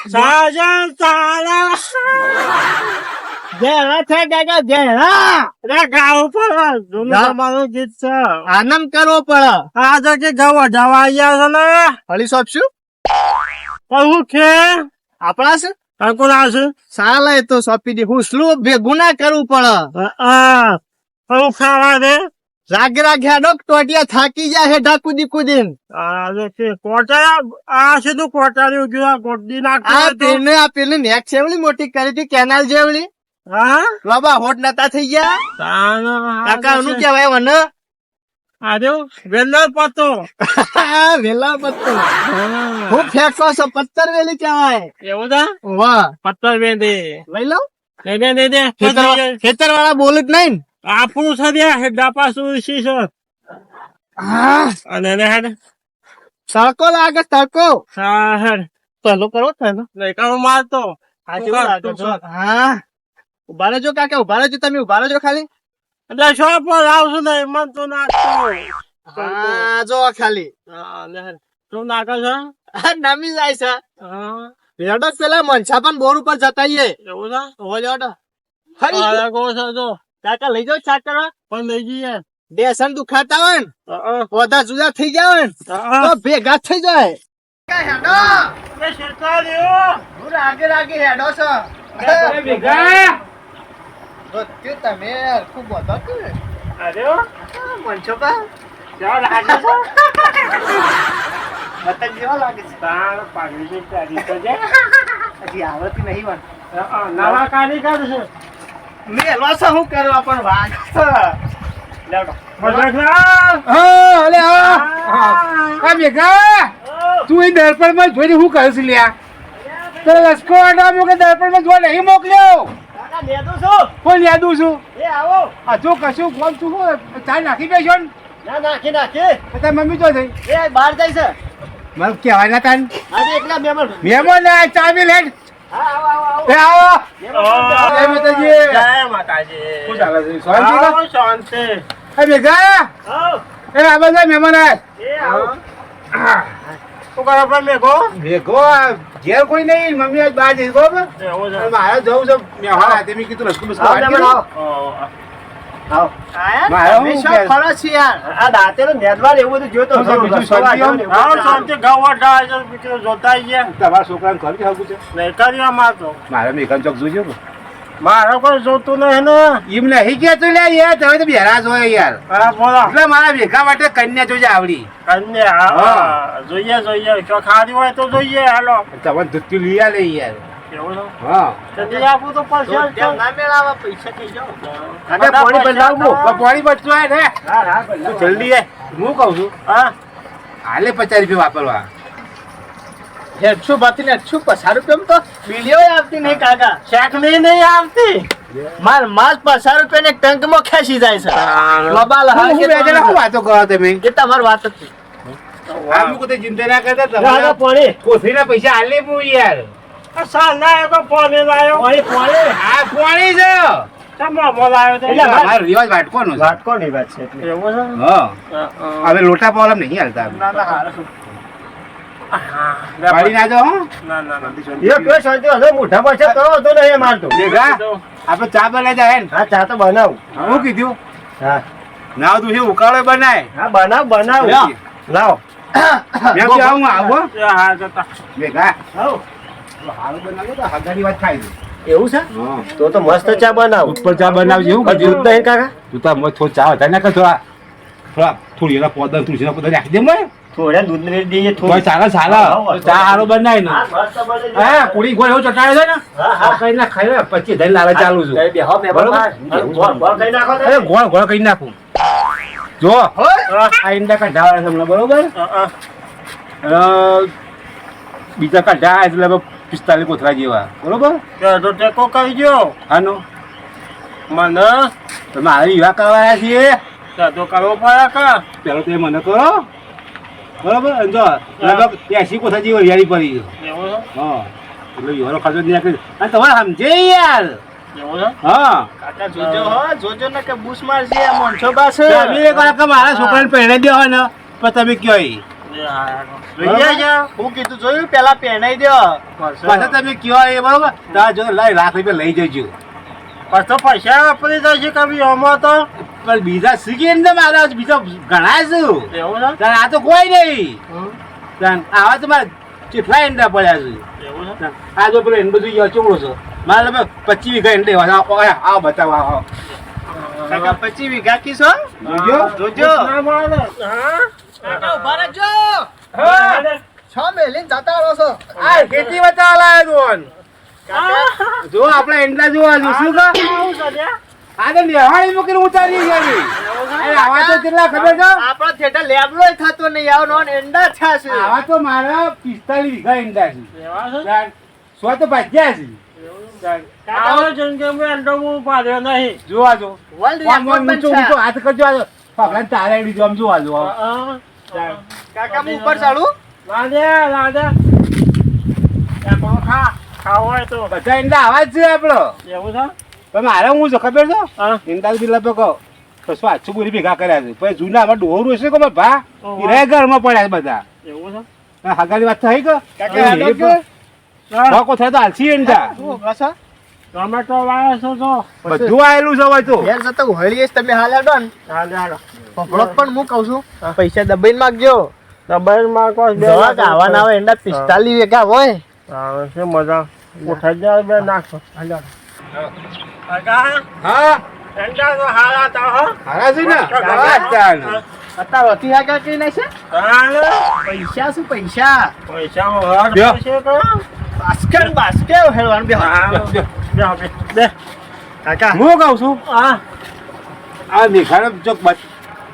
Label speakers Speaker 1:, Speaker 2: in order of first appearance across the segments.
Speaker 1: સાજન તારા
Speaker 2: જેરા છે કાકા જેરા
Speaker 1: રે ગાવ પર જૂનું તમારું ગીત છે
Speaker 2: આનંદ કરવો પડે
Speaker 1: આ તો કે ગાવ ઢાવા આવ્યા છે ને
Speaker 2: હળી શોપ શું
Speaker 1: કહું કે
Speaker 2: આપણા છે
Speaker 1: કોણ આવશે
Speaker 2: સાલા એ તો સોંપી દી હુસલું ભેગું ના કરવું પડે
Speaker 1: કહું ખાવા દે
Speaker 2: રાગે રાગે હેડો ટોટિયા થાકી જાય હેઠા કુદી કુદીન
Speaker 1: આ છે કોટા આ છે તો કોટારી ગયો ગોડી
Speaker 2: આ પેલી નેક જેવડી મોટી કરી હતી કેનાલ જેવડી
Speaker 1: હા
Speaker 2: બાબા હોટ નતા થઈ ગયા કાકા નું કેવાય મને
Speaker 1: અરે વેલર પતો
Speaker 2: વેલા પત્તો હું ફેંકો છો પત્તર વેલી કેવાય
Speaker 1: એવું છે
Speaker 2: વાહ
Speaker 1: પત્તર વેંદે
Speaker 2: લઈ લઉં
Speaker 1: દે
Speaker 2: ખેતર વાળા બોલ જ નહીં
Speaker 1: આપણું છે દે હેડા પાછું શી છે અને હેડ
Speaker 2: તડકો લાગે તડકો
Speaker 1: હા હેડ
Speaker 2: પહેલો કરો પહેલો
Speaker 1: નહીં કામ મારતો
Speaker 2: હા ઉભા રહેજો કાકા ઉભા રહેજો તમે ઉભા રહેજો ખાલી
Speaker 1: એટલે શોપ પર આવશું ને મન તો નાખતો
Speaker 2: હા જો ખાલી
Speaker 1: તું નાખે છે
Speaker 2: નમી જાય છે
Speaker 1: હા
Speaker 2: રેડો પેલા મનસા પણ બોર ઉપર જતાઈએ
Speaker 1: એવું છે
Speaker 2: હોવો જોડો
Speaker 1: અરે કો છે તો
Speaker 2: કાકા લઈ જાઓ ચાક કરવા
Speaker 1: પણ લઈ જઈએ
Speaker 2: બેસન દુખાતા હોય ને બધા જુદા થઈ ગયા હોય ને તો ભેગા થઈ જાય રાગે રાગે હેડો છો તમે ખૂબ બધો
Speaker 1: અરે
Speaker 2: મનસો બા
Speaker 1: ક્યાં લાગે છે
Speaker 2: બતક જેવા લાગે છે
Speaker 1: તાર પાગડી ની તારી તો છે
Speaker 2: હજી આવતી નહીં વાત
Speaker 1: નવા કારીગર છે
Speaker 2: મેલો છે હું કરવા પણ વાગ લેવડો
Speaker 3: તું એ દર્પણ માં જોઈને શું કહે છે લ્યા તો લસકો આડા કે દર્પણ માં જોવા નહીં મોકલ્યો કોણ યાદું છું આ જો કશું ફોન છું ચા નાખી બેસો ને તારી મમ્મી તો થઈ
Speaker 2: બહાર જાય છે
Speaker 3: મને કહેવાય ના તાન
Speaker 2: આજે એકલા
Speaker 3: મહેમાન ચા બી લેટ આવો જય માતાજી
Speaker 1: જય માતાજી
Speaker 3: શું ચાલે છે શાંતિ ને?
Speaker 1: શાંતિ
Speaker 3: એ ભેગા એ આ બધા મહેમાન
Speaker 1: શું કરો પણ મેઘો
Speaker 3: ભેગો ઘેર કોઈ નહીં મમ્મી આજ બહાર જઈ બરોબર
Speaker 1: એવું છે
Speaker 3: મારે જવું છે મહેમાન હાથે મેં કીધું રસકો બસકો વાળી દીધું. મારે હું કે-
Speaker 2: આ દાંતેલો નેદવાલ એવું બધું જોતો
Speaker 3: તો બીજું શાંતિ આમ?
Speaker 1: શાંતિ ગાવા ડાય બીજું જોતા ગયા
Speaker 3: તમારા છોકરાને ઘર બી હગું છે
Speaker 1: નહીં કર્યા મારતો
Speaker 3: મારે મેઘાન ચોક જોજો ને
Speaker 1: મારે કોઈ જોતું નહીં ને
Speaker 3: એમ નહીં કહેતો લે યાર તમે તો બેરાજ હોય યાર
Speaker 1: હા બોલો
Speaker 3: એટલે મારા ભેગા માટે કન્યા જોજે આવડી
Speaker 1: કન્યા હા જોઈએ જો ખાધી હોય તો જોઈએ હાલો
Speaker 3: તમને દૂધ લઈ આ લઈ યાર
Speaker 1: એવું છે
Speaker 3: હા
Speaker 1: કદી આપું તો પડશે જ તો.
Speaker 2: પૈસા થઈ જાઓ
Speaker 3: અને પાણી બદલાવું પાણી બચતું હોય ને
Speaker 1: હા
Speaker 3: તો જલ્દી આય હું કહું છું
Speaker 1: હા
Speaker 3: હાલે 50 રૂપિયા વાપરવા
Speaker 2: 150 રૂપિયા તો બિલિયો આવતી નહીં કાકા
Speaker 1: શેકની નહીં આવતી
Speaker 2: માલ 50 રૂપિયા ને ટંક માં ખેંચી જાય છે લબાલ
Speaker 3: હું બે જણા શું વાતો કરો તમે
Speaker 2: એ તમારી વાત હતી
Speaker 3: આ મુકો તો ચિંતા ના કરતા
Speaker 1: રાજા
Speaker 3: તમારા
Speaker 1: પાણી
Speaker 3: કોથળીના પૈસા હાલે હું યાર
Speaker 1: આ સાલ ના તો પાણી લાયો
Speaker 3: આ પાણી છે
Speaker 1: તમે બોલાયો તો
Speaker 3: એટલે અમારો રિવાજ વાટકોનો છે
Speaker 2: વાટકોની વાત છે એટલે
Speaker 1: એવું છે
Speaker 3: હા
Speaker 1: હા.
Speaker 3: હવે લોટા પાવલમ નહીં હાલતા
Speaker 1: ના ના હારું.
Speaker 3: પાડી ના જાઓ હો.
Speaker 1: ના ના ના
Speaker 2: એ કોઈ શાંતિ હશે મોઢા પાસે કરો તો નહીં મારતો
Speaker 3: ભેગા આપણે ચા બનાવી જાય ને
Speaker 2: હા ચા તો બનાવ
Speaker 3: હું કીધું
Speaker 2: હા
Speaker 3: નાવ તું છે ઉકાળો બનાય
Speaker 2: હા બનાવ
Speaker 3: લ્યો.
Speaker 2: લાવ
Speaker 3: મેં કહ્યું આવું આવો
Speaker 1: હા જતા
Speaker 3: ભેગા
Speaker 2: આવ
Speaker 3: હારું બનાવો તો હાગાની વાત ખાઈ દઉં
Speaker 2: એવું છે
Speaker 3: હા
Speaker 2: તો તો મસ્ત ચા બનાવ
Speaker 3: ઉપર ચા બનાવજે એવું
Speaker 2: દૂધ નહીં કાકા
Speaker 3: તું તો થોડું ચા વધારે નાખ થોડી એના પોદા તુલસીના પોદા નાખી દે મને
Speaker 2: થોડા દૂધ ને દઈએ
Speaker 3: કોઈ ચાલે ચાલે ચા હારો બનાવી ને
Speaker 2: હા મસ્ત બને
Speaker 3: હા પૂરી ગોળ એવું ચટાડે છે ને
Speaker 2: હા.
Speaker 3: કઈ ના ખાઈ પછી ધન લાવે ચાલુ છું
Speaker 2: બે હો મે
Speaker 3: બરોબર.
Speaker 2: ગોળ કઈ નાખો
Speaker 3: અરે ગોળ ગોળ કઈ નાખું જો આ ઈંડા કઢાવા છે હમણાં બરોબર બીજા કઢા એટલે 45 કોથળા જેવા બરોબર
Speaker 1: તો ટેકો કરી ગયો
Speaker 3: હાનો
Speaker 1: મને
Speaker 3: તમે મારે વિવાહ કરવાયા છીએ
Speaker 1: તો કરવો પડે કે
Speaker 3: પેલો તો એ મને કરો બરોબર અને જો લગભગ 80 કોથળા જેવી હરિયાળી પડી છે
Speaker 1: એવું છે
Speaker 3: હા એટલે વિવાહનો ખર્ચો નહીં નાખી અને તમારે સમજે યાર
Speaker 1: એવું છે
Speaker 3: હા
Speaker 2: કાકા જોજો ને કે બૂસ મારશે આ મોનસો બાસ
Speaker 3: તમે એક વાર કે મારા છોકરાને પહેરે દો ને પણ તમે કયો
Speaker 2: જોઈએ છે હું કીધું જોયું પેલા પહેરાઈ દો
Speaker 3: પાછા તમે કયો એ બરોબર તાર જો લાખ રૂપિયા લઈ જજો
Speaker 1: પાછો પૈસા વાપરી જશે કભી આમાં તો
Speaker 3: પણ બીજા શીખીએ ને મારા બીજા ઘણા છું
Speaker 1: એવું છે
Speaker 3: તાર આ તો કોઈ નહીં આવા તો મારે કેટલા ઈંડા પડ્યા છે
Speaker 1: એવું છે
Speaker 3: આ જો પેલો ઈંડો જોઈ ચોકડો છો મારે તમે 25 વીઘા ઈંડા આવો બતાવો આવો
Speaker 2: કાકા 25 વીઘા કીશો જોજો કાકા ઉભા રહેજો છ મેલીને જતા રહો છો
Speaker 3: આ ખેતી બતાવવા લાવ્યો તું જો આપણે ઈંડા જોવા શું કા આ તો લેવાણી મૂકીને ઉતારી ગયા આવા તો કેટલા ખબર છે
Speaker 2: આપણા થેટર લેબલો થતો નહીં આવો નોન એંડા છાશે
Speaker 3: આવા તો મારા 45 વીઘા ઈંડા છે
Speaker 1: એવા છે
Speaker 3: સો તો ભાગ્યા છે
Speaker 1: આવો જંગે મેં અંડો હું પાડ્યો નહીં
Speaker 3: જોવા જો
Speaker 2: વર્લ્ડ
Speaker 3: આમ આમ ઊંચો ઊંચો હાથ કરજો આ પગલાને તારે એડી જો આમ જોવા જો
Speaker 2: કાકા હું ઉપર ચાલું
Speaker 1: લાદે એમાં ખાવો હોય તો
Speaker 3: બધા ઈંડા આવા જ છે આપણો
Speaker 1: એવું છે
Speaker 3: પણ મારે હું છે ખબર છે
Speaker 1: હા
Speaker 3: ઈંડા બી લગભગ કશું આછું પૂરી ભેગા કર્યા છે પછી જૂના આમાં ડોહરું હશે કે ભા એ ઘરમાં પડ્યા છે બધા
Speaker 1: એવું છે
Speaker 3: હગાની વાત થઈ કે
Speaker 2: કાકા
Speaker 3: ધોકો થાય તો હાલસી ઈંડા
Speaker 2: હું બસ
Speaker 1: ટોમેટો લાવ્યો છો તો
Speaker 3: બધું આવેલું છે હવે તો
Speaker 2: ઘેર જતા હોળીએ તમે હાલ હેડો ને
Speaker 1: હાલે
Speaker 2: પકડો પણ હું કહું છું પૈસા દબાઈને માંગજો
Speaker 1: દબાઈ માં કોઈ બે
Speaker 2: દવા આવા ના હોય એંડા 45 વીઘા હોય
Speaker 1: આવે છે મજા ઉઠાઈ જાય બે નાખો કાકા
Speaker 3: હા
Speaker 1: એંડા તો હારા તા હો
Speaker 3: હારા છે ને
Speaker 2: અત્યારે હતી હા કાકી નહીં છે
Speaker 1: હાલે
Speaker 2: પૈસા શું પૈસા
Speaker 1: પૈસા હર
Speaker 3: લ્યો.
Speaker 1: છે તો
Speaker 2: બાસ્કેટ હેડવાનું બે કાકા
Speaker 3: હું કહું છું
Speaker 1: હા
Speaker 3: આ મેઘાને ચોક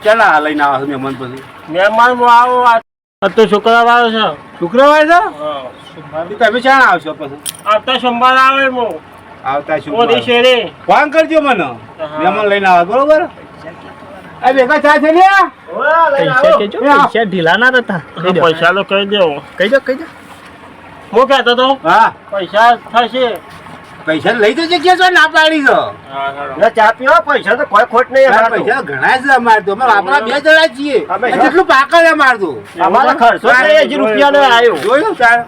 Speaker 3: ચાલા લઈને આવે છે મહેમાન પછી
Speaker 1: મહેમાન હું આવું આ તો શુક્રવાર છે
Speaker 3: શુક્રવાર છે
Speaker 1: હા
Speaker 3: તમે ચાણ આવશો પછી
Speaker 1: આવતા સોમવાર આવે હું
Speaker 3: આવતા
Speaker 1: ઓદી
Speaker 3: શુક્રવાર
Speaker 1: શેરી
Speaker 3: ફોન કરજો મને મહેમાન લઈને આવે બરોબર એ ભેગા ચા છે લ્યા
Speaker 2: પૈસા કેજો પૈસા ઢીલા ના હતા
Speaker 1: પૈસા તો કહી દેવું
Speaker 2: કહી દો
Speaker 1: હું કહેતો તો
Speaker 3: હા
Speaker 1: પૈસા થશે
Speaker 3: પૈસા લઈ જજો કે છો ના પાડી છો
Speaker 1: ચા પીવા પૈસા તો કોઈ ખોટ નહીં
Speaker 3: યાર, પૈસા ઘણા છે અમારે તો અમારે આપણા બે જણા છીએ
Speaker 1: અમે
Speaker 3: જેટલું પાકલ છે અમારે તો
Speaker 1: અમારો ખર્ચો જ નહીં, હજી રૂપિયાનો આવ્યો.
Speaker 3: જોયું તાર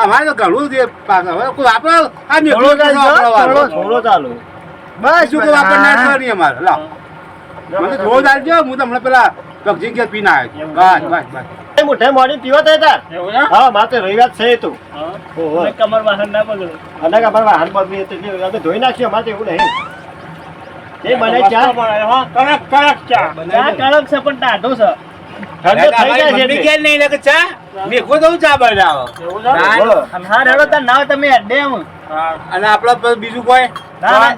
Speaker 3: અમારે તો ઘણું છે પાક હવે કોઈ આપણો આ મેઘલો
Speaker 1: થોડો
Speaker 3: છે આપણો વારો.
Speaker 1: થોડો ચાલુ
Speaker 3: બસ શું કે વાપરનાર કરવાની અમારે લાવ મને રોજ આવજો હું તમને પેલા પગજી કે પીને આવ્યો બસ બસ બસ
Speaker 1: મોઢે મોડી પીવો તો હતા હા મારે રવિવાર છે તું કમર વાહન ના બગડે અને કમર વાહન બગડી એટલે અમે ધોઈ નાખ્યો મારે એવું નહીં એ મને ચા કડક કડક ચા
Speaker 2: કડક છે પણ ટાઢો છે
Speaker 1: ઠંડો થઈ જાય છે
Speaker 3: મમ્મી કે નહીં લાગે ચા મેઘો તો ચા બનાવો
Speaker 1: એવું છે બોલો.
Speaker 2: હા રેડો તાર નાવ તમે અડ્ડે આવું
Speaker 3: અને આપડે બીજું કોઈ
Speaker 1: ના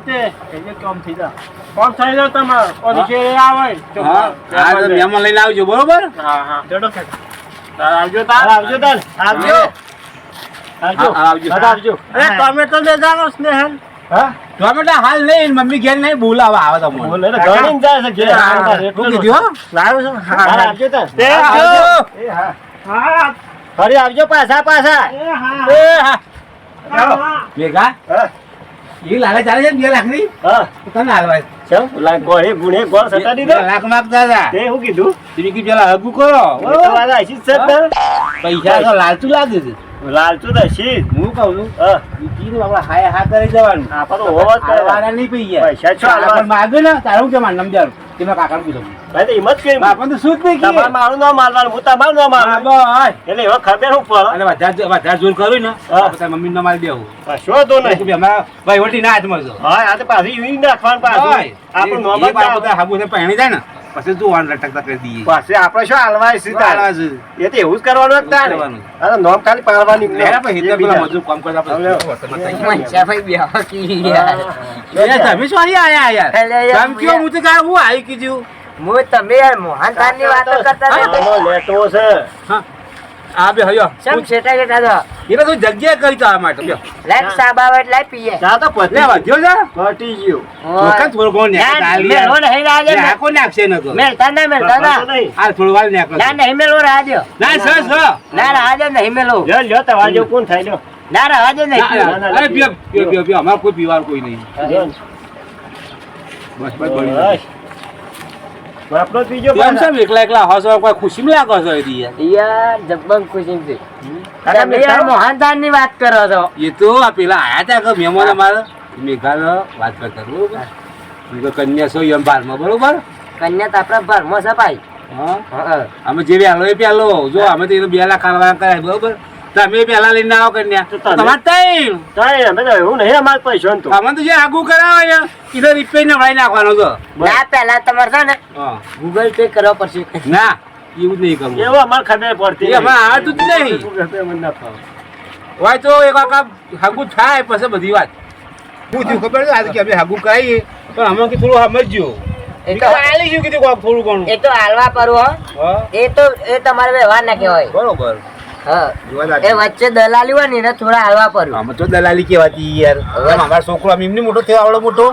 Speaker 1: કામ થઈ જાય કોમ થઈ જાય તમારે ઓલી શેરી આવે
Speaker 3: હા હા તો મહેમાન લઈને આવજો બરોબર
Speaker 1: હા હા
Speaker 2: જોડો
Speaker 1: આવજો તાર આવજો તાર
Speaker 2: આવજો
Speaker 3: હા, આવજો.
Speaker 1: આવજો અરે ટોમેટો દે જાણો સ્નેહલ
Speaker 3: હા ટોમેટા હાલ નહીં મમ્મી ઘેર નહીં બોલાવા આવે તમને
Speaker 1: બોલે ને ગણીને જાય છે ઘેર
Speaker 3: શું કીધું હો?
Speaker 1: લાવ્યો છું હા આવજો તાર
Speaker 3: તે આવજો.
Speaker 1: એ હા હા ફરી આવજો પાછા પાછા
Speaker 3: એ હા મેઘા
Speaker 1: હા
Speaker 3: એ લાગે ચાલે છે ને 2 લાખની
Speaker 1: હા
Speaker 3: તને હાલવાય
Speaker 1: ચમ ઓલા ગોળે ગુણે ગોળ સટા દીધો
Speaker 3: 2 લાખ માંગતા હતા
Speaker 1: તે હું કીધું
Speaker 3: તમે કીધું પેલા હગું કરો
Speaker 1: તો
Speaker 3: બરોબર?
Speaker 1: વાળા હશી જ છે ને
Speaker 3: પૈસા તો લાલચું લાગે છે
Speaker 1: લાલચું તો હશી જ.
Speaker 3: હું કહું છું
Speaker 1: હા
Speaker 3: બીજી આપણે હાય હા કરી જવાનું
Speaker 1: આપા તો હોવો જ કરે.
Speaker 3: હાલવાના નહીં પૈયા
Speaker 1: પૈસા છો હાલવા.
Speaker 3: પણ માગે ને તારું કે મારું નામ જાણું તેમાં કાકાને પૂછો
Speaker 1: ભાઈ તો હિંમત કેમ
Speaker 3: બાપા તો શું જ નહીં
Speaker 1: તમારે મારું નામ મારવાનું હું તમારું નામ
Speaker 3: હા,
Speaker 1: મારવાનું
Speaker 3: બસ.
Speaker 1: એટલે એવા ખબર હું પડે
Speaker 3: અને વધારે જોર કરું ને
Speaker 1: હા.
Speaker 3: તો તારી મમ્મીને મારી દેવું
Speaker 1: શું તો નહીં
Speaker 3: અમારા ભાઈ વટી ના હાથમાં છો
Speaker 1: હા આ તો પાછી યુઈ નાખવાનું પાછું આપણું નામ જ ના આવે.
Speaker 3: હાબુ ને પહેણી જાય ને પછી તું વાન લટકતા કરી દઈએ
Speaker 1: પાછી આપણે શું હાલવાય છે તાર?
Speaker 3: હાલવા છે.
Speaker 1: એ તો એવું જ કરવાનું જ તારે.
Speaker 3: કરવાનું.
Speaker 1: આ તો નામ ખાલી પાડવાની
Speaker 3: લેરા પછી એટલે પેલા મજૂર કામ કરતા પછી યાર, તમે શું અહીંયા આયા યાર?
Speaker 4: એટલે યાર,
Speaker 3: તમે કયો હું તો કાં હું આવી કીધું
Speaker 4: હું તમે યાર મોહનથાળની વાતો કરતા હતા ને?
Speaker 1: લેટો છે
Speaker 3: હા આ બે હયો
Speaker 4: શેમ છેટા છેટા તો?
Speaker 3: એટલે તું જગ્યા કરી તો આ માટે લ્યો.
Speaker 4: લાઈટ સાબ આવે એટલે લાઈ પીએ.
Speaker 1: ચા તો પતી
Speaker 3: લે વધ્યો છે
Speaker 1: પતી ગયું.
Speaker 3: વખત થોડું કોણ ને
Speaker 4: ના, મેલો નહીં રાજે
Speaker 3: આ કોણ નાખશે ન તો
Speaker 4: મેલતા ના મેલતા ના.
Speaker 1: પતી નહીં.
Speaker 3: આ થોડું વાર નાખો
Speaker 4: ના નહીં મેલો રાજ્યો.
Speaker 3: ના સર
Speaker 4: ના રાજ્યો નહીં મેલો.
Speaker 1: લ્યો લ્યો તમારે જેવું કોણ થાય લ્યો.
Speaker 4: ના રાજ્યો નહીં પીવો.
Speaker 3: અરે પીઓ પીઓ પીઓ પીઓ અમાર કોઈ પીવાર કોઈ નહીં
Speaker 1: લ્યો.
Speaker 3: બસ બસ બળી
Speaker 1: બસ. આપણો જ બીજો
Speaker 3: કેમ છે એકલા એકલા હસો કોઈ ખુશીમાં લાગો છો એથી યાર
Speaker 4: યાર જબ્બન ખુશી છે
Speaker 1: કાકા
Speaker 4: તમે યાર મોહનદાન ની વાત કરો છો
Speaker 3: એ તો આ પેલા આયા હતા કે મહેમાન અમારા મેઘાલ વાત કરતા બરોબર કન્યા છો એમ બારમાં બરોબર
Speaker 4: કન્યા તો આપણા ભરમાં છે ભાઈ
Speaker 3: હા અમે જે પહેલો એ પહેલો જો અમે તો એને 2 લાખ કાઢવા કરાય બરોબર તમે પહેલા લઈને આવો કન્યા તમારે તઈ
Speaker 1: અમે તો એવું નહીં અમારે પૈસો તો
Speaker 3: અમે તો જે આગુ કરાવે છે એને રિપેર નવડાવી નાખવાનો તો
Speaker 4: ના પહેલા તમારે છે ને
Speaker 3: હા
Speaker 4: ગૂગલ પે કરવા પડશે
Speaker 3: ના એવું જ નહીં કરવું
Speaker 1: એવું અમારે ખબર પડતી
Speaker 3: એ અમારે આવતું જ નહીં હોય તો એક વખત હાગું થાય પછી બધી વાત શું થયું ખબર છે આજે કે અમે હાગું કરાવીએ પણ અમે કે થોડું સમજજો
Speaker 4: એ તો
Speaker 3: આલી શું કીધું કોક થોડું ઘણું
Speaker 4: એ તો હાલવા પરો
Speaker 3: હા
Speaker 4: એ તમારે વ્યવહાર ના કહેવાય
Speaker 3: બરોબર
Speaker 4: હા
Speaker 3: જોવા
Speaker 4: એ
Speaker 3: લાગે
Speaker 4: વચ્ચે દલાલી હોય ને એને થોડા હાલવા પડું
Speaker 3: અમે તો દલાલી કહેવાતી યાર અમારો છોકરો આમ એમની મોટો થયો આવડો મોટો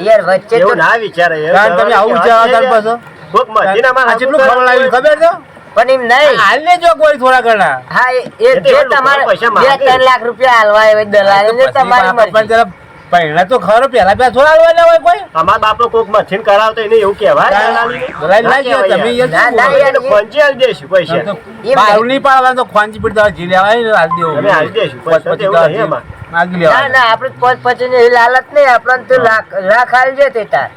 Speaker 4: યાર વચ્ચે તો
Speaker 1: એવું ના વિચારે
Speaker 3: કારણ તમે આવું વિચારો તાર પાસે
Speaker 1: કોક મધીને અમારે
Speaker 3: આ કેટલું ખબર લાવી ખબર છે
Speaker 4: પણ એમ નહીં
Speaker 3: હાલ ને જો કોઈ થોડા ઘણા
Speaker 4: હા એ
Speaker 1: એ તો
Speaker 4: જે
Speaker 1: લોકો
Speaker 4: તમારે
Speaker 1: પૈસા
Speaker 4: 2-3
Speaker 1: માંગે.
Speaker 4: લાખ રૂપિયા હાલવા આવે દલાલી ને તમારી
Speaker 3: પણ
Speaker 4: મરજી
Speaker 3: જરા પહેલા તો ખરો પેલા થોડા હાલવાના હોય કોઈ
Speaker 1: અમારા બાપનો કોક મથીન કરાવતો એને એવું કહેવાય
Speaker 3: દલાલી ના કહેવાય, તમે યાર
Speaker 4: ના, ના, યાર,
Speaker 1: એને પંચી આલી દેશું પૈસા
Speaker 3: બારું નહીં પાડવાનું તો ખોંચી પડી જી લેવાય ને હાલ દેવું
Speaker 1: અમે હાલી દઈશું. પૈસા તો એવું નહીં એમાં.
Speaker 3: માગી
Speaker 4: ના
Speaker 3: લેવાય
Speaker 4: ના આપણે 5-5 ની લાલચ નહીં આપણને તો લાખ હાલ છે તે તાર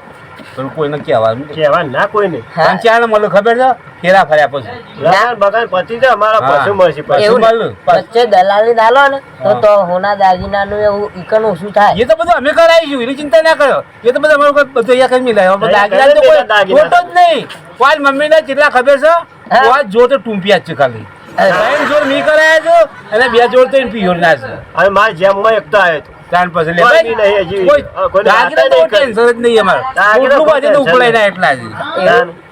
Speaker 3: પણ કોઈને કહેવાનું
Speaker 1: કહેવાય ના કોઈ નહીં
Speaker 4: હા.
Speaker 3: પંચાયત મળે ખબર છે ફેરા ફર્યા પછી
Speaker 1: લગન બગન પતિ તો અમારા
Speaker 3: હા.
Speaker 1: પશુ મળશે પૈસા.
Speaker 4: એવું
Speaker 3: મળે.
Speaker 4: વચ્ચે દલાલી દાલો ને
Speaker 3: હા.
Speaker 4: તો હોના દાગીનાનું એવું ઈકન ઓછું થાય
Speaker 3: એ તો બધું અમે કરાવીશું એની ચિંતા ના કરો એ તો બધું અમારું કોઈ બધું અહીંયા કઈ મિલાય અમે દાગીના તો કોઈ
Speaker 1: દાગીના.
Speaker 3: ખોટો જ નહીં કોઈ મમ્મીને કેટલા ખબર છે
Speaker 4: હા.
Speaker 3: કોઈ જો તો ટૂંપિયા જ છે ખાલી ત્રણ જોડ મી કરાયા છો અને 2 જોડ તો એને પીયો ના છે
Speaker 1: હવે મારે જેમમાં એક તો આવ્યો હતો.
Speaker 3: ત્રણ પછી લે
Speaker 1: કોઈ
Speaker 3: ભાઈ,
Speaker 1: નહીં હજી.
Speaker 3: કોઈ
Speaker 1: કોઈને
Speaker 3: દાગીના તો
Speaker 1: હાથે નહીં
Speaker 3: ટેન્શન જ નહીં અમારે
Speaker 1: દાગીના
Speaker 3: એટલું
Speaker 1: કોઈ
Speaker 3: બધું તો
Speaker 1: ટેન્શન
Speaker 3: ઉપડાય
Speaker 1: નહીં.
Speaker 3: ના એટલા જ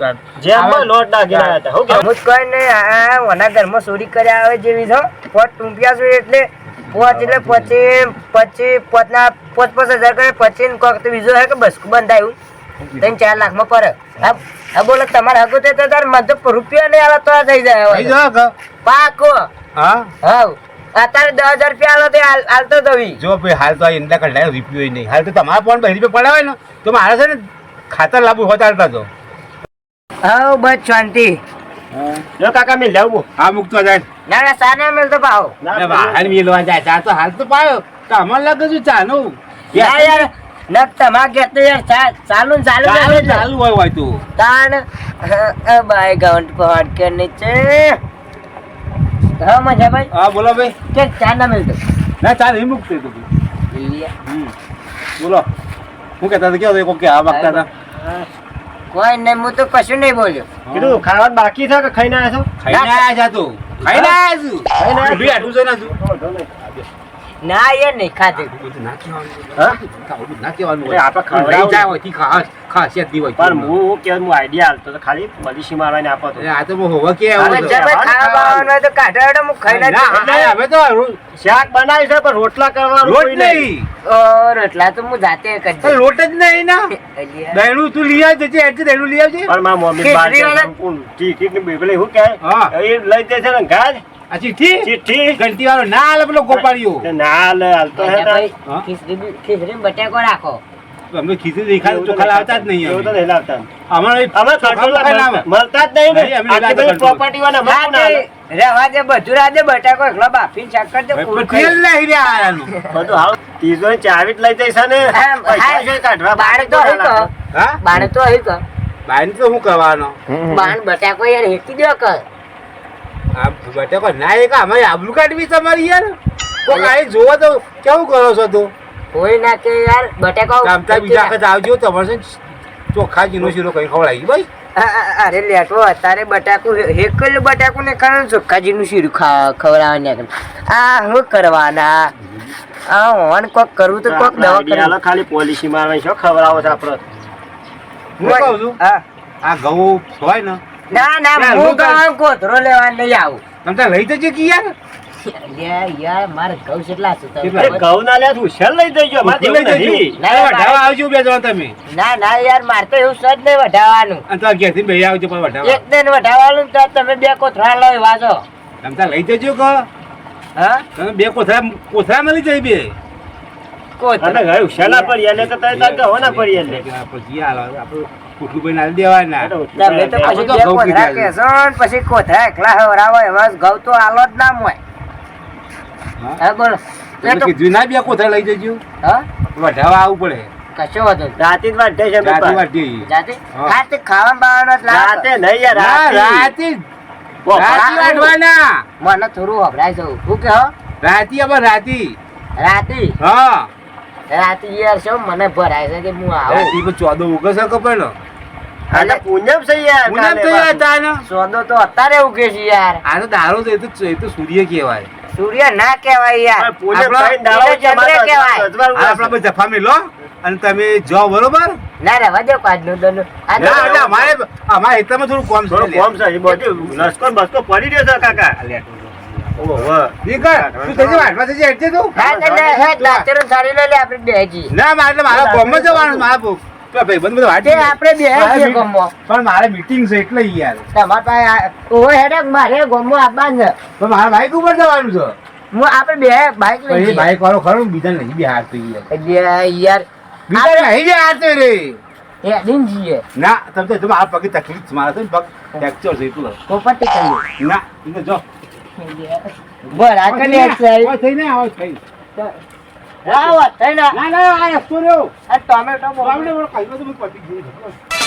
Speaker 1: તાન. જેમમાં લોટ દાગીના આવ્યા હતા. હું કેવું?
Speaker 4: અમુક કોઈ નહીં આ ઓના ઘરમાં ચોરી કર્યા આવે જેવી છો 5 ટૂંપિયા છો એટલે 5 એટલે 5,000 કરે 25 કોક તો બીજો હે કે બસ બંધાયું 3-4 લાખમાં પડે હા બોલો તમારે હગું તે તાર મને તો રૂપિયા નહીં આવે તો આ થઈ જાય
Speaker 3: થઈ
Speaker 4: હવે.
Speaker 3: જાઓ કે?
Speaker 4: પાકો
Speaker 3: હા
Speaker 4: હા અત્યારે 10,000 રૂપિયા આલો તે હાલતો દવી
Speaker 3: જો ભાઈ હાલ તો આ ઈંડા કઢાય રૂપિયો નહીં હાલ તો તમારા પણ 2 રૂપિયા પડ્યા હોય ને તો મારે છે ને ખાતર લાવવું હોય ચાલતા તો
Speaker 4: હા બસ શાંતિ
Speaker 1: જો કાકા મેં લેવું.
Speaker 3: હા મૂકતો જાય
Speaker 4: ના ના સાને મળતો ભાવ
Speaker 1: ના,
Speaker 3: વાહન મેલવા જાય ચા તો હાલ તો પાયો તો અમારે લાગે છે ચાનું
Speaker 4: ના યાર ન તમારે કે તો યાર ચાલુ ને ચાલુ
Speaker 3: ચાલુ
Speaker 4: ચાલુ
Speaker 3: ચાલુ હોય તું
Speaker 4: તાણ બાય ગાઉન્ટ પહાડ કે નીચે હા મજા ભાઈ
Speaker 3: હા બોલો ભાઈ
Speaker 4: કે ચા ના મળતો
Speaker 3: ના ચાલ એ મૂકતો તું બોલો હું કહેતા હતા કેવો કે આ માગતા હતા
Speaker 4: કોઈ નહીં હું તો કશું નહીં બોલ્યો
Speaker 1: કીધું ખાવાનું બાકી છે કે ખાઈને આવ્યા છો?
Speaker 3: ખાઈને આયા છે તું ખાઈને આયા છું
Speaker 1: ખાઈને આયા છું.
Speaker 3: ઊભી હાટું છે ને તું
Speaker 4: ના યાર નહીં ખાધું
Speaker 3: બધું ના કહેવાનું
Speaker 1: હા?
Speaker 3: બધું ના કહેવાનું
Speaker 1: એ આપણે ખવડાવું.
Speaker 3: લઈ જાય હોય થી ખાસિયત દી હોય
Speaker 1: પણ હું કે હું આઈડિયા હાલતો તો ખાલી પોલિસી મારવાને આપો તો.
Speaker 3: આ તો બહુ હોવા કે
Speaker 4: હવે
Speaker 3: આવું
Speaker 4: જે ભાઈ ખાવા બાવાનું હોય તો કાઢો હેડો, હું ખાઈને જ
Speaker 3: ના
Speaker 4: જઈશ.
Speaker 3: હવે તો
Speaker 1: શાક બનાવી છે પણ રોટલા કરવાનું
Speaker 3: લોટ
Speaker 1: કોઈ નહીં.
Speaker 3: નહીં
Speaker 4: ઓ, રોટલા તો હું જાતે કરી
Speaker 3: પણ
Speaker 4: દઈશ.
Speaker 3: લોટ જ નહીં ના
Speaker 4: અલિયા.
Speaker 3: દહીણું તું લઈ આવજે છે એટલે દહીણું લઈ આવજે
Speaker 1: પણ મારા મમ્મી બહાર
Speaker 4: ખીચડી
Speaker 1: ગયા
Speaker 4: વાળા-
Speaker 1: છે. ટિકિટ ની બીબલી શું કહે?
Speaker 3: હા.
Speaker 1: એ લઈ દે છે ને ગાજ
Speaker 3: આ ચિઠ્ઠી
Speaker 1: ચિઠ્ઠી
Speaker 3: ઘંટી વાળો ના હાલે પેલો ગોપાળિયો
Speaker 1: તે ના લે હાલતો હે
Speaker 4: અલ્યા ભાઈ,
Speaker 3: હા?
Speaker 4: ખીચડીમાં બટાકો રાખો.
Speaker 3: અમને ખીચડી દેખાય ચોખા લાવતા જ નહીં
Speaker 1: એવું તો
Speaker 3: અમે.
Speaker 1: નહીં લાવતા.
Speaker 3: અમારે
Speaker 1: અમે
Speaker 3: ચોખા
Speaker 1: કંટ્રોલ
Speaker 3: ખાઈ ના આવે.
Speaker 1: મળતા જ નહીં
Speaker 3: નહીં,
Speaker 1: ને.
Speaker 3: અમે
Speaker 1: આટલી
Speaker 3: લાવતા
Speaker 1: બધી
Speaker 3: કંટ્રોલ.
Speaker 1: property વાળા અમે કોણ
Speaker 4: રાજે,
Speaker 1: હાલે?
Speaker 4: રહેવા દે, બધું રાજે, બટાકો એકલો બાફીને શાક કરી દે,
Speaker 3: ભાઈ,
Speaker 4: ફૂલ
Speaker 3: પણ
Speaker 4: ખાઈ.
Speaker 3: તેલ નહીં રે આયાનું.
Speaker 1: બધું હાલ ત્રીજો ને ચાવી જ લઈ જઈશ ને
Speaker 4: આમ,
Speaker 1: પૈસા
Speaker 4: હા,
Speaker 1: છે કાઢવા
Speaker 4: બાણ તો અહીં કહો.
Speaker 3: હા
Speaker 4: બાણ તો અહીં કહો.
Speaker 3: બાઈને તો શું કરવાનો
Speaker 4: બાણ બટાકો યાર હેકી દો કર.
Speaker 3: આ બટાકો ના એક અમારી આબરૂ કાઢવી તમારી યાર કોક આ જોવો તો કેવું કરો છો તું
Speaker 4: કોઈ ના કે યાર બટાકો
Speaker 3: કામતા બીજા વખત આવજો તમારે છે ને ચોખા જીનો શીરો કઈ ખવડાવી ભાઈ
Speaker 4: અરે લેટવો અત્યારે બટાકું હેકેલું બટાકું ને કારણ ચોખ્ખાજીનું શીરું ખવડાવવા ને આ શું કરવાના આ હોન કોક કરવું તો કોક દવા
Speaker 1: આઈડિયા હાલો,
Speaker 4: કરી
Speaker 1: ખાલી પોલિસી મારવાની શું ખવડાવો છો આપણે
Speaker 3: હું કહું છું
Speaker 4: હા.
Speaker 3: આ ઘઉં હોય ને
Speaker 4: ના ના
Speaker 3: યાર,
Speaker 4: હું
Speaker 3: હું
Speaker 4: ગામ કોથરો લેવા નહીં આવું
Speaker 3: તમે ત્યાં લઈ જજે કે યાર
Speaker 4: યાર યાર મારે ઘઉં કેટલા છે તમને
Speaker 3: કેટલા?
Speaker 1: અરે ઘઉં ના લે તું શેલ લઈ જઈજો મારે
Speaker 3: લઈ
Speaker 1: એવું
Speaker 3: જજો
Speaker 1: નહીં.
Speaker 4: ના,
Speaker 3: અરે વઢાવા આવજો બે જણા તમે
Speaker 4: ના ના યાર મારે તો એવું સજ નહીં વઢાવવાનું
Speaker 3: અને તો ઘેરથી બે આવજો પણ વઢાવા
Speaker 4: એક દિન વઢાવવાનું તો તમે બે કોથરા લો વાજો
Speaker 3: તમે ત્યાં લઈ જજો કે
Speaker 4: હા
Speaker 3: તમે બે કોથરા મળી જાય બે
Speaker 1: અને ઘઉં શેલા પડીએ લે કે તારે તાર ઘઉં ના પડીએ લે.
Speaker 3: પછી હાલ આપણે કુટુંબ આલી દેવાના
Speaker 4: તમે તો પછી બે
Speaker 3: ઘઉં
Speaker 4: કોથળા
Speaker 3: પીધા છે.
Speaker 4: કહેશો ને પછી કોથળા એકલા હવરાવો એવા ઘઉં તો આલો જ ના મોય
Speaker 3: હા?
Speaker 4: હા બોલો એ
Speaker 3: એટલે
Speaker 4: તો
Speaker 3: કીધું ના બે કોથળા લઈ જજો
Speaker 4: હા
Speaker 3: વઢાવા આવવું પડે
Speaker 4: કશો વાંધો નહીં.
Speaker 1: રાતે જ વાંધે છે
Speaker 3: રાતે
Speaker 1: બાપા.
Speaker 3: વાઢીએ.
Speaker 4: જાતે
Speaker 3: હા.
Speaker 4: રાતે ખાવાનું બાવાનું જ લાવો.
Speaker 1: રાતે નહીં યાર
Speaker 3: ના,
Speaker 1: રાતે
Speaker 3: રાતે જ.
Speaker 1: ઓ,
Speaker 3: રાતે વાઢવાના.
Speaker 4: મને થોડું હભરાય જવું શું કે હો
Speaker 3: રાતે આવો, રાતે.
Speaker 4: રાતે
Speaker 3: હા
Speaker 4: રાતે યાર શું મને ભરાય છે કે હું આવું
Speaker 3: રાતે પર ચોદો ઉગશે ખબર ને
Speaker 1: આજે પૂનમ છે યાર
Speaker 3: પૂનમ
Speaker 1: કાલે
Speaker 3: તો યાર
Speaker 1: બાપા.
Speaker 3: તાને.
Speaker 4: સોદો તો અત્યારે ઉગે છે યાર
Speaker 3: આ તો દારૂ તો એ તો સૂર્ય કહેવાય
Speaker 4: સૂર્ય ના કહેવાય યાર
Speaker 1: પૂનમ
Speaker 3: આપણા-
Speaker 1: ભાઈ દાડો છે,
Speaker 4: એટલે
Speaker 1: માતા
Speaker 4: કહેવાય.
Speaker 1: અજવાળ
Speaker 3: આ આપણા
Speaker 1: ઉગાડશે.
Speaker 3: પર જફા મેલો અને તમે જાઓ બરોબર
Speaker 4: ના રહેવા દો કાજનું દોનું આ
Speaker 3: ના, એટલે અમારે હેતરમાં થોડું કોમ છે
Speaker 1: થોડું
Speaker 3: લે.
Speaker 1: કોમ છે એ બધું લશ્કર બસ્કો પડી રહ્યો છે કાકા ઓહો
Speaker 3: દીકર, તું થજે વાટવા થજે, હેઠજે તું.
Speaker 4: હા તો લે હે દાતરો સારી લે આપણે બેજી
Speaker 3: ના, એટલે મારા ગામમાં જવાનું, મારા પેલા ભાઈબંધ બધા વાટે.
Speaker 4: તે આપણે બેજી ગમો
Speaker 3: પણ મારે મીટિંગ છે એટલે યાર.
Speaker 4: તમાર પાસે ઓય હેડક મારે ગમો આબાન છે
Speaker 3: પણ મારા બાઈક ઉપર જવાનું છે.
Speaker 4: હું આપણે બે બાઈક
Speaker 3: પણ એ
Speaker 4: લઈ
Speaker 3: બાઈક વાળો ખરો ને, બીજા નહીં બિહાર તો યાર.
Speaker 4: યાર
Speaker 3: બીજા નહીં બિહાર તો રે.
Speaker 4: એ દિન જીએ
Speaker 3: ના, તમે તો મારા પગે તકલીફ છે, મારા તો પગ ફ્રેક્ચર છે એટલું.
Speaker 4: પોપટી કરી
Speaker 3: ના, ઈ તો જો.
Speaker 4: બર આ કને છે
Speaker 3: ઓય થઈ ને, ઓય થઈ.
Speaker 4: રાવ થઈ ના
Speaker 3: ના, આ રસ્તો રહ્યો.
Speaker 4: આ ટોમેટો
Speaker 3: આપણે બોલો, કાંઈ નતું, બધું પતી ગયું.